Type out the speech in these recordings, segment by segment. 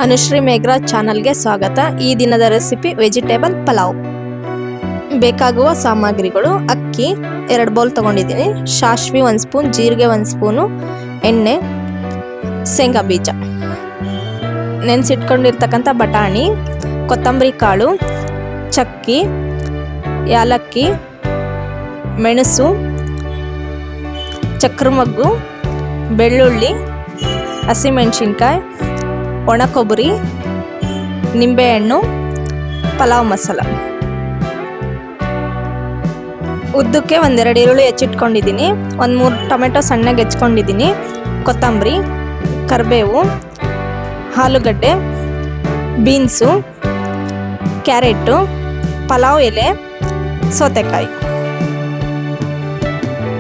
ಅನುಶ್ರೀ ಮೇಘರಾಜ್ ಚಾನಲ್ಗೆ ಸ್ವಾಗತ. ಈ ದಿನದ ರೆಸಿಪಿ ವೆಜಿಟೇಬಲ್ ಪಲಾವ್. ಬೇಕಾಗುವ ಸಾಮಗ್ರಿಗಳು: ಅಕ್ಕಿ 2 ಬೌಲ್ ತಗೊಂಡಿದ್ದೀನಿ, ಸಾಸಿವೆ 1 ಸ್ಪೂನ್, ಜೀರಿಗೆ 1 ಸ್ಪೂನು, ಎಣ್ಣೆ, ಶೇಂಗಾ ಬೀಜ, ನೆನೆಸಿಟ್ಕೊಂಡಿರ್ತಕ್ಕಂಥ ಬಟಾಣಿ, ಕೊತ್ತಂಬರಿ ಕಾಳು, ಚಕ್ಕಿ, ಯಾಲಕ್ಕಿ, ಮೆಣಸು, ಚಕ್ರಮಗ್ಗು, ಬೆಳ್ಳುಳ್ಳಿ, ಹಸಿಮೆಣಸಿನ್ಕಾಯಿ, ಒಣ ಕೊಬ್ಬರಿ, ನಿಂಬೆಹಣ್ಣು, ಪಲಾವ್ ಮಸಾಲ. ಉದ್ದಕ್ಕೆ 1-2 ಈರುಳ್ಳಿ ಹೆಚ್ಚಿಟ್ಕೊಂಡಿದ್ದೀನಿ, 1-3 ಟೊಮೆಟೊ ಸಣ್ಣಗೆ ಹೆಚ್ಕೊಂಡಿದ್ದೀನಿ, ಕೊತ್ತಂಬರಿ, ಕರಿಬೇವು, ಆಲೂಗಡ್ಡೆ, ಬೀನ್ಸು, ಕ್ಯಾರೆಟು, ಪಲಾವ್ ಎಲೆ, ಸೌತೆಕಾಯಿ.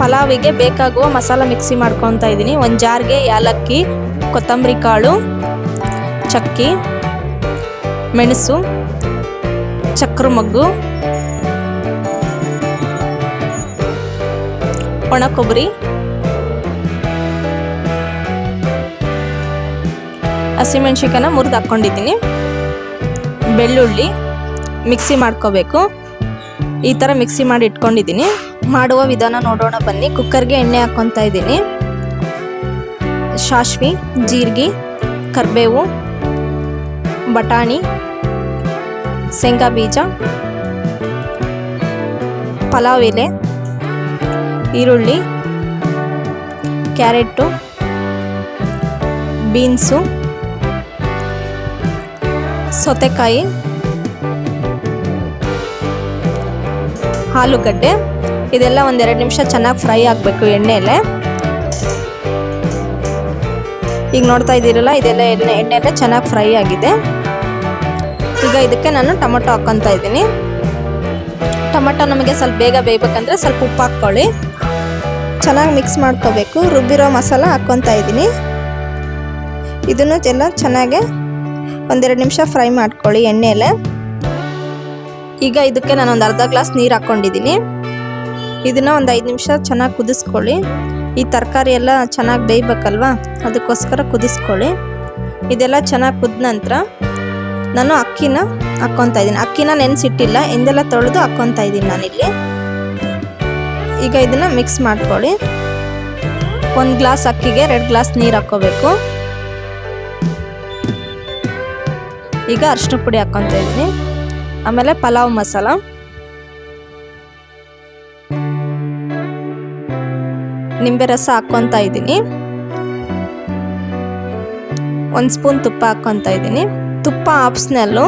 ಪಲಾವಿಗೆ ಬೇಕಾಗುವ ಮಸಾಲ ಮಿಕ್ಸಿ ಮಾಡ್ಕೊತಾ ಇದ್ದೀನಿ. ಒಂದು ಜಾರ್ಗೆ ಯಾಲಕ್ಕಿ, ಕೊತ್ತಂಬರಿ ಕಾಳು, ಚಕ್ಕಿ, ಮೆಣಸು, ಚಕ್ರಮಗ್ಗು, ಒಣ ಕೊಬ್ಬರಿ, ಹಸಿಮೆಣಸಿನ್ಕಾಯಿನ ಮುರಿದು ಹಾಕ್ಕೊಂಡಿದ್ದೀನಿ, ಬೆಳ್ಳುಳ್ಳಿ ಮಿಕ್ಸಿ ಮಾಡ್ಕೋಬೇಕು. ಈ ಥರ ಮಿಕ್ಸಿ ಮಾಡಿ ಇಟ್ಕೊಂಡಿದ್ದೀನಿ. ಮಾಡುವ ವಿಧಾನ ನೋಡೋಣ ಬನ್ನಿ. ಕುಕ್ಕರ್ಗೆ ಎಣ್ಣೆ ಹಾಕ್ಕೊತಾ ಇದ್ದೀನಿ. ಸಾಸಿವೆ, ಜೀರಿಗೆ, ಕರಿಬೇವು, ಬಟಾಣಿ, ಶೇಂಗಾ ಬೀಜ, ಪಲಾವ್ ಎಲೆ, ಈರುಳ್ಳಿ, ಕ್ಯಾರೆಟು, ಬೀನ್ಸು, ಸೌತೆಕಾಯಿ, ಆಲೂಗಡ್ಡೆ ಇದೆಲ್ಲ 1-2 ನಿಮಿಷ ಚೆನ್ನಾಗಿ ಫ್ರೈ ಆಗಬೇಕು ಎಣ್ಣೆಯಲ್ಲೇ. ಈಗ ನೋಡ್ತಾ ಇದ್ದೀರಲ್ಲ, ಇದೆಲ್ಲ ಎಣ್ಣೆಯಲ್ಲೇ ಚೆನ್ನಾಗಿ ಫ್ರೈ ಆಗಿದೆ. ಈಗ ಇದಕ್ಕೆ ನಾನು ಟೊಮೊಟೊ ಹಾಕ್ಕೊತಾ ಇದ್ದೀನಿ. ಟೊಮೊಟೊ ನಮಗೆ ಸ್ವಲ್ಪ ಬೇಗ ಬೇಯಬೇಕಂದ್ರೆ ಸ್ವಲ್ಪ ಉಪ್ಪು ಹಾಕ್ಕೊಳ್ಳಿ. ಚೆನ್ನಾಗಿ ಮಿಕ್ಸ್ ಮಾಡ್ಕೋಬೇಕು. ರುಬ್ಬಿರೋ ಮಸಾಲ ಹಾಕ್ಕೊತಾ ಇದ್ದೀನಿ. ಇದನ್ನು ಎಲ್ಲ ಚೆನ್ನಾಗಿ 1-2 ನಿಮಿಷ ಫ್ರೈ ಮಾಡ್ಕೊಳ್ಳಿ ಎಣ್ಣೆಯಲ್ಲೇ. ಈಗ ಇದಕ್ಕೆ ನಾನು ಒಂದು ಅರ್ಧ ಗ್ಲಾಸ್ ನೀರು ಹಾಕ್ಕೊಂಡಿದ್ದೀನಿ. ಇದನ್ನು ಒಂದು 5 ನಿಮಿಷ ಚೆನ್ನಾಗಿ ಕುದಿಸ್ಕೊಳ್ಳಿ. ಈ ತರಕಾರಿ ಎಲ್ಲ ಚೆನ್ನಾಗಿ ಬೇಯಬೇಕಲ್ವ, ಅದಕ್ಕೋಸ್ಕರ ಕುದಿಸ್ಕೊಳ್ಳಿ. ಇದೆಲ್ಲ ಚೆನ್ನಾಗಿ ಕುದ್ದ ನಂತರ ನಾನು ಅಕ್ಕಿನ ಹಾಕ್ಕೊತಾ ಇದ್ದೀನಿ. ಅಕ್ಕಿನ ನೆನೆಸಿಟ್ಟಿಲ್ಲ, ಎಂದೆಲ್ಲ ತೊಳೆದು ಹಾಕ್ಕೊತಾ ಇದ್ದೀನಿ ನಾನಿಲ್ಲಿ. ಈಗ ಇದನ್ನು ಮಿಕ್ಸ್ ಮಾಡ್ಕೊಳ್ಳಿ. 1 ಗ್ಲಾಸ್ ಅಕ್ಕಿಗೆ 2 ಗ್ಲಾಸ್ ನೀರು ಹಾಕ್ಕೋಬೇಕು. ಈಗ ಅರಿಶಿನ ಪುಡಿ ಹಾಕ್ಕೊತಾ ಇದ್ದೀನಿ. ಆಮೇಲೆ ಪಲಾವ್ ಮಸಾಲ, ನಿಂಬೆ ರಸ ಹಾಕ್ಕೊತಾ ಇದ್ದೀನಿ. 1 ಸ್ಪೂನ್ ತುಪ್ಪ ಹಾಕ್ಕೊತಾ ಇದ್ದೀನಿ. ತುಪ್ಪ ಆಪ್ಷನಲ್ಲು,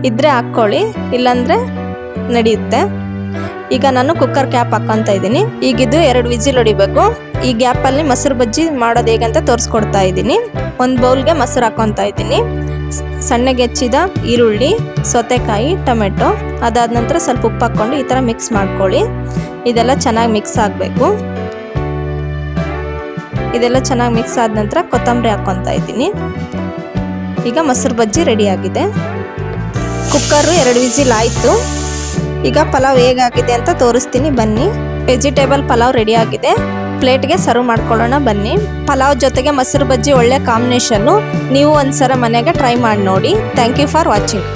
ಇದ್ರೆ ಹಾಕ್ಕೊಳ್ಳಿ, ಇಲ್ಲಾಂದರೆ ನಡೆಯುತ್ತೆ. ಈಗ ನಾನು ಕುಕ್ಕರ್ ಕ್ಯಾಪ್ ಹಾಕ್ಕೊತಾ ಇದ್ದೀನಿ. ಈಗಿದು 2 ವಿಸಿಲ್ ಹೊಡಿಬೇಕು. ಈ ಗ್ಯಾಪಲ್ಲಿ ಮೊಸರು ಬಜ್ಜಿ ಮಾಡೋದು ಹೇಗಂತ ತೋರಿಸ್ಕೊಡ್ತಾ ಇದ್ದೀನಿ. 1 ಬೌಲ್ಗೆ ಮೊಸರು ಹಾಕ್ಕೊತಾ ಇದ್ದೀನಿ. ಸಣ್ಣಗೆ ಹೆಚ್ಚಿದ ಈರುಳ್ಳಿ, ಸೌತೆಕಾಯಿ, ಟೊಮೆಟೊ, ಅದಾದ ನಂತರ ಸ್ವಲ್ಪ ಉಪ್ಪು ಹಾಕ್ಕೊಂಡು ಈ ಥರ ಮಿಕ್ಸ್ ಮಾಡ್ಕೊಳ್ಳಿ. ಇದೆಲ್ಲ ಚೆನ್ನಾಗಿ ಮಿಕ್ಸ್ ಆಗಬೇಕು. ಇದೆಲ್ಲ ಚೆನ್ನಾಗಿ ಮಿಕ್ಸ್ ಆದ ನಂತರ ಕೊತ್ತಂಬರಿ ಹಾಕ್ಕೊತಾ ಇದ್ದೀನಿ. ಈಗ ಮೊಸರು ಬಜ್ಜಿ ರೆಡಿಯಾಗಿದೆ. ಕುಕ್ಕರು 2 ವಿಸಿಲ್ ಆಯಿತು. ಈಗ ಪಲಾವ್ ಹೇಗಾಗಿದೆ ಅಂತ ತೋರಿಸ್ತೀನಿ ಬನ್ನಿ. ವೆಜಿಟೇಬಲ್ ಪಲಾವ್ ರೆಡಿಯಾಗಿದೆ. ಪ್ಲೇಟ್ಗೆ ಸರ್ವ್ ಮಾಡ್ಕೊಳ್ಳೋಣ ಬನ್ನಿ. ಪಲಾವ್ ಜೊತೆಗೆ ಮೊಸರು ಬಜ್ಜಿ ಒಳ್ಳೆ ಕಾಂಬಿನೇಷನ್ನು. ನೀವು ಒಂದ್ಸಲ ಮನೆಗೆ ಟ್ರೈ ಮಾಡಿ ನೋಡಿ. Thank you for watching.